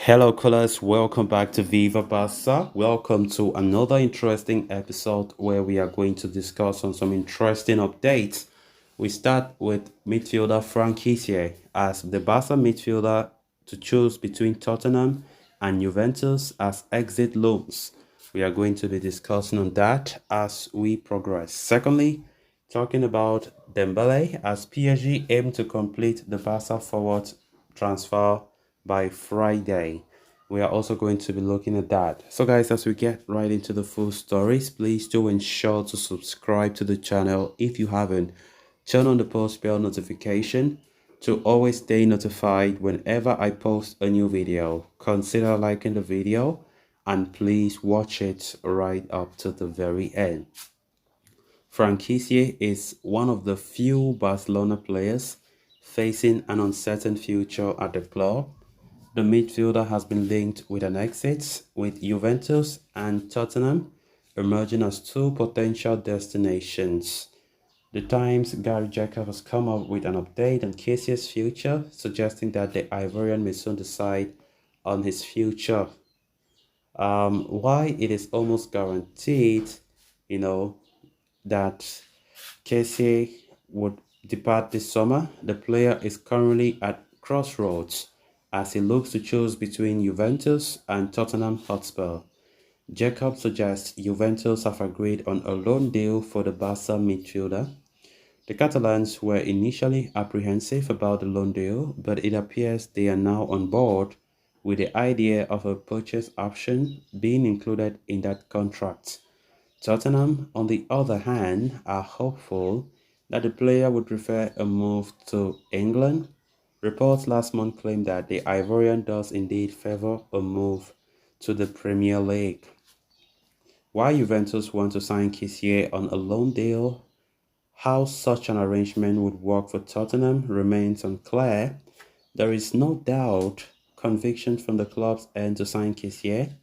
Hello, callers. Welcome back to Viva Barca. Welcome to another interesting episode where we are going to discuss on some interesting updates. We start with midfielder Franck Kessie as the Barca midfielder to choose between Tottenham and Juventus as exit loans. We are going to be discussing on that as we progress. Secondly, talking about Dembele as PSG aim to complete the Barca forward transfer by Friday. We are also going to be looking at that. So guys, as we get right into the full stories, please do ensure to subscribe to the channel if you haven't. Turn on the post bell notification to always stay notified whenever I post a new video. Consider liking the video and please watch it right up to the very end. Franck Kessie is one of the few Barcelona players facing an uncertain future at the club. The midfielder has been linked with an exit, with Juventus and Tottenham emerging as two potential destinations. The Times' Gary Jacob has come up with an update on Kessie's future, suggesting that the Ivorian may soon decide on his future. Why it is almost guaranteed, you know, that Kessie would depart this summer. The player is currently at crossroads as he looks to choose between Juventus and Tottenham Hotspur. Jacob suggests Juventus have agreed on a loan deal for the Barca midfielder. The Catalans were initially apprehensive about the loan deal, but it appears they are now on board with the idea of a purchase option being included in that contract. Tottenham, on the other hand, are hopeful that the player would prefer a move to England. Reports last month claimed that the Ivorian does indeed favor a move to the Premier League. Why Juventus want to sign Kessie on a loan deal, how such an arrangement would work for Tottenham remains unclear. There is no doubt conviction from the club's end to sign Kessie,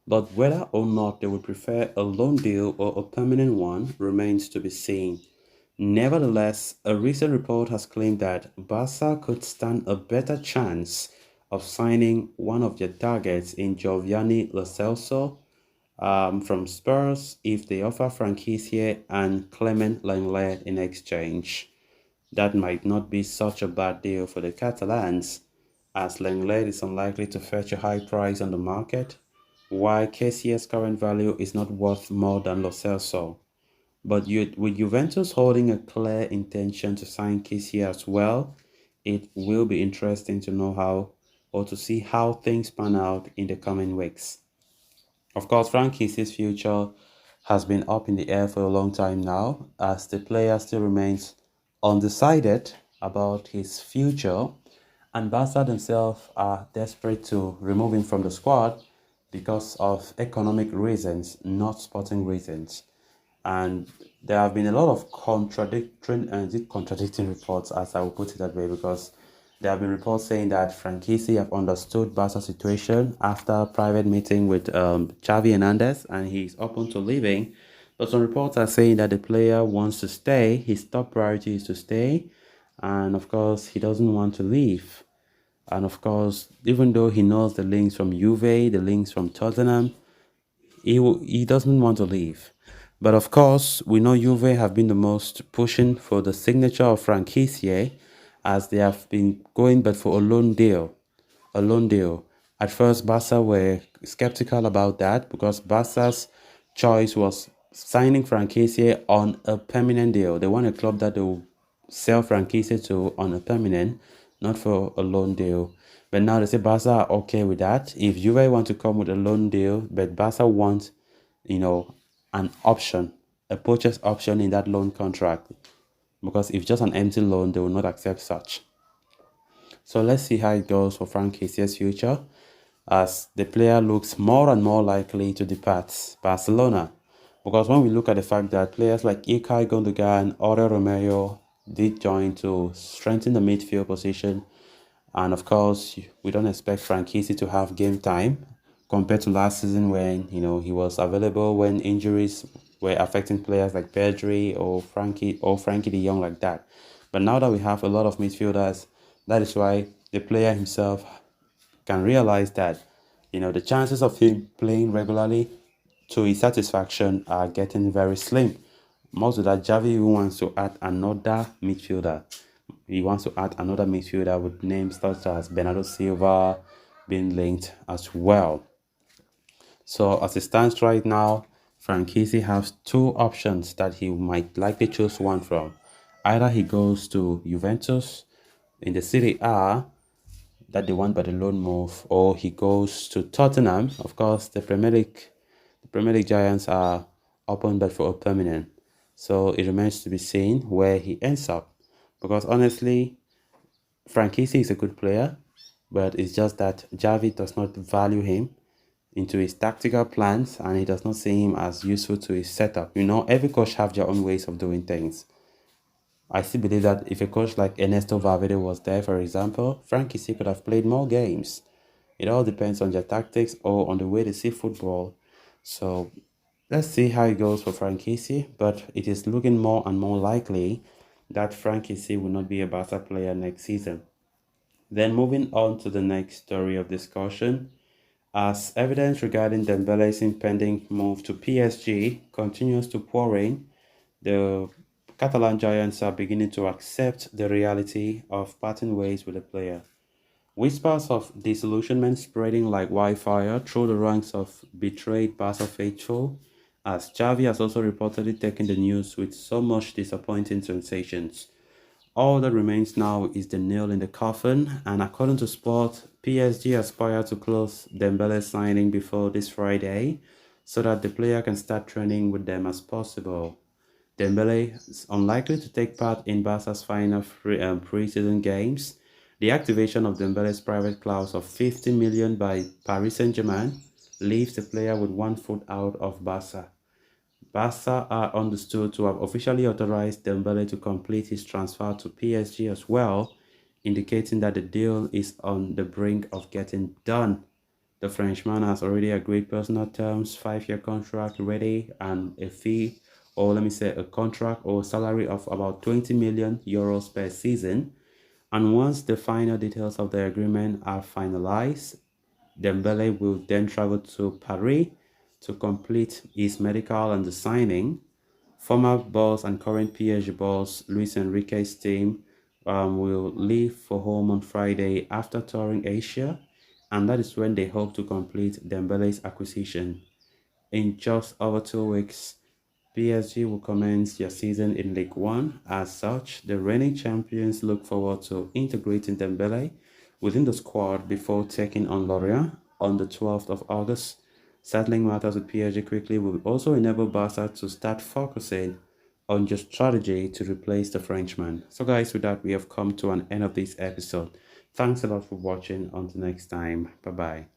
but whether or not they would prefer a loan deal or a permanent one remains to be seen. Nevertheless, a recent report has claimed that Barca could stand a better chance of signing one of their targets in Giovanni Lo Celso from Spurs if they offer Franck Kessie and Clement Lenglet in exchange. That might not be such a bad deal for the Catalans, as Lenglet is unlikely to fetch a high price on the market, while Kessie's current value is not worth more than Lo Celso. But with Juventus holding a clear intention to sign Kessie as well, it will be interesting to know how or to see how things pan out in the coming weeks. Of course, Franck Kessie's future has been up in the air for a long time now, as the player still remains undecided about his future, and Barca themselves are desperate to remove him from the squad because of economic reasons, not sporting reasons. And there have been a lot of contradicting reports, as I will put it that way, because there have been reports saying that Franck Kessie have understood Barca's situation after a private meeting with Xavi Hernandez, and he's open to leaving. But some reports are saying that the player wants to stay. His top priority is to stay, and of course, he doesn't want to leave. And of course, even though he knows the links from Juve, the links from Tottenham, he doesn't want to leave. But of course, we know Juve have been the most pushing for the signature of Franck Kessie, as they have been going but for a loan deal. A loan deal. At first, Barca were skeptical about that because Barca's choice was signing Franck Kessie on a permanent deal. They want a club that they will sell Franck Kessie to on a permanent, not for a loan deal. But now they say Barca are okay with that. If Juve want to come with a loan deal, but Barca want, an option, a purchase option in that loan contract. Because if just an empty loan, they will not accept such. So let's see how it goes for Franck Kessie's future, as the player looks more and more likely to depart Barcelona. Because when we look at the fact that players like Ilkay Gundogan and Oriol Romeo did join to strengthen the midfield position, and of course, we don't expect Franck Kessie to have game time compared to last season when, he was available when injuries were affecting players like Pedri or Frankie de Jong like that. But now that we have a lot of midfielders, that is why the player himself can realize that The chances of him playing regularly to his satisfaction are getting very slim. Most of that, Javi wants to add another midfielder. He wants to add another midfielder with names such as Bernardo Silva being linked as well. So as it stands right now, Franck Kessie has two options that he might likely choose one from. Either he goes to Juventus in the Serie A, that they want by the loan move, or he goes to Tottenham. Of course, the Premier League giants are open but for a permanent. So it remains to be seen where he ends up. Because honestly, Franck Kessie is a good player, but it's just that Javi does not value him into his tactical plans, and he does not see him as useful to his setup. Every coach have their own ways of doing things. I still believe that if a coach like Ernesto Valverde was there, for example, Franck Kessie could have played more games. It all depends on their tactics or on the way they see football. So let's see how it goes for Franck Kessie, but it is looking more and more likely that Franck Kessie will not be a Barca player next season. Then moving on to the next story of discussion, as evidence regarding Dembele's impending move to PSG continues to pour in, the Catalan giants are beginning to accept the reality of parting ways with the player. Whispers of disillusionment spreading like wildfire through the ranks of betrayed Barca faithful, as Xavi has also reportedly taken the news with so much disappointing sensations. All that remains now is the nail in the coffin, and according to Sport, PSG aspire to close Dembele's signing before this Friday so that the player can start training with them as possible. Dembele is unlikely to take part in Barca's final pre-season games. The activation of Dembele's private clause of 50 million by Paris Saint-Germain leaves the player with one foot out of Barca. Barca are understood to have officially authorized Dembele to complete his transfer to PSG as well, indicating that the deal is on the brink of getting done. The Frenchman has already agreed personal terms, 5-year contract ready, and a fee, or let me say a contract or salary of about 20 million euros per season. And once the final details of the agreement are finalized, Dembele will then travel to Paris to complete his medical and the signing. Former boss and current PSG boss Luis Enrique's team will leave for home on Friday after touring Asia, and that is when they hope to complete Dembele's acquisition. In just over 2 weeks, PSG will commence their season in League One. As such, the reigning champions look forward to integrating Dembele within the squad before taking on Lorient on the 12th of August. Settling matters with PSG quickly will also enable Barca to start focusing on just strategy to replace the Frenchman. So guys, with that, we have come to an end of this episode. Thanks a lot for watching. Until next time, bye bye.